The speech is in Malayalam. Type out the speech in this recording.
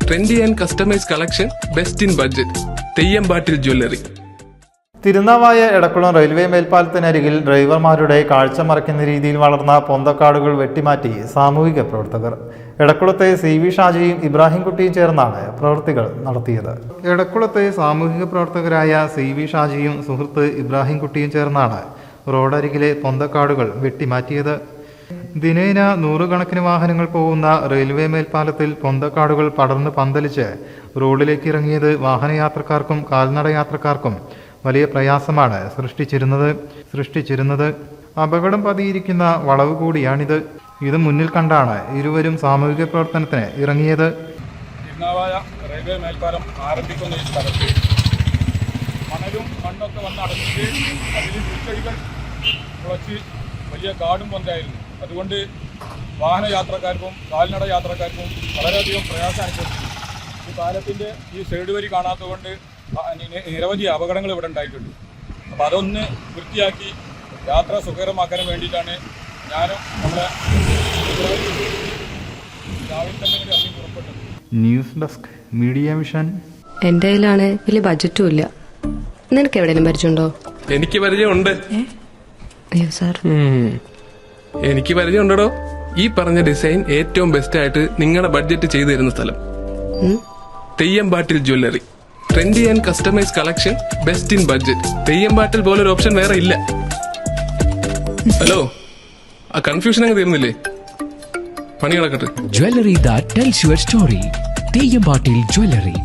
Trendy and customise collection, best in budget. തെയ്യമ്പാട്ടിൽ ജ്വല്ലറി. തിരുനാവായ എടക്കുളം റെയിൽവേ മേൽപ്പാലത്തിനരികിൽ ഡ്രൈവർമാരുടെ കാഴ്ച മറയ്ക്കുന്ന രീതിയിൽ വളർന്ന പൊന്തക്കാടുകൾ വെട്ടിമാറ്റി സാമൂഹിക പ്രവർത്തകർ. എടക്കുളത്തെ CV ഷാജിയും ഇബ്രാഹിം കുട്ടിയും ചേർന്നാണ് പ്രവൃത്തികൾ നടത്തിയത്. എടക്കുളത്തെ സാമൂഹിക പ്രവർത്തകരായ CV ഷാജിയും സുഹൃത്ത് ഇബ്രാഹിം കുട്ടിയും ചേർന്നാണ് റോഡരികിലെ പൊന്തക്കാടുകൾ വെട്ടിമാറ്റിയത്. ദിനേന നൂറുകണക്കിന് വാഹനങ്ങൾ പോകുന്ന റെയിൽവേ മേൽപ്പാലത്തിൽ പൊന്തക്കാടുകൾ പടർന്ന് പന്തലിച്ച് റോഡിലേക്ക് ഇറങ്ങിയത് വാഹനയാത്രക്കാർക്കും കാൽനട യാത്രക്കാർക്കും വലിയ പ്രയാസമാണ് സൃഷ്ടിച്ചിരുന്നത്. അപകടം പതിയിരിക്കുന്ന വളവ് കൂടിയാണിത്. ഇത് മുന്നിൽ കണ്ടാണ് ഇരുവരും സാമൂഹിക പ്രവർത്തനത്തിന് ഇറങ്ങിയത്. തിരുനാവായ റെയിൽവേ മേൽപ്പാലം ആരംഭിക്കുന്ന ഈ സ്ഥലത്ത് മണലും മണ്ണൊക്കെ വന്ന് അടച്ചിട്ട് അതിൽ പുൽച്ചെടികൾ മുളച്ച് വലിയ കാടും പൊന്തയായിരുന്നു. അതുകൊണ്ട് വാഹനയാത്രക്കാർക്കും കാൽനട യാത്രക്കാർക്കും വളരെയധികം പ്രയാസം അനുഭവിച്ചു. ഈ പാലത്തിൻ്റെ ഈ സൈഡ് വരി കാണാത്തതുകൊണ്ട് നിരവധി അപകടങ്ങൾ ഇവിടെ ഉണ്ടായിട്ടുണ്ട്. അപ്പോൾ അതൊന്ന് വൃത്തിയാക്കി യാത്ര സുഖകരമാക്കാൻ വേണ്ടിയിട്ടാണ് ഞാനും നമ്മളെ രാവിലെ തന്നെ ഇറങ്ങി പുറപ്പെട്ടത്. News desk media mission. എൻ്റെ കയ്യിലാണ് വലിയ ബഡ്ജറ്റും ഇല്ല. നിനക്ക് എവിടെയെങ്കിലും പരിചയമുണ്ടോ? എനിക്ക് പരിചയമുണ്ട്. അയ്യോ സാർ, എനിക്ക് പരിചയമുണ്ടോ. ഈ പറഞ്ഞ ഡിസൈൻ ഏറ്റവും ബെസ്റ്റ് ആയിട്ട് നിങ്ങളുടെ ബഡ്ജറ്റ് ചെയ്തു തരുന്ന സ്ഥലം തെയ്യമ്പാട്ടിൽ jewellery. Trendy and customise collection, best in budget. തെയ്യമ്പാട്ടിൽ പോലൊരു ഓപ്ഷൻ വേറെ ഇല്ല. ഹലോ, ആ കൺഫ്യൂഷൻ അങ്ങ് തീർന്നില്ലേ? പണി നടക്കട്ടെ. Jewelry that tells your story. തെയ്യമ്പാട്ടിൽ jewellery.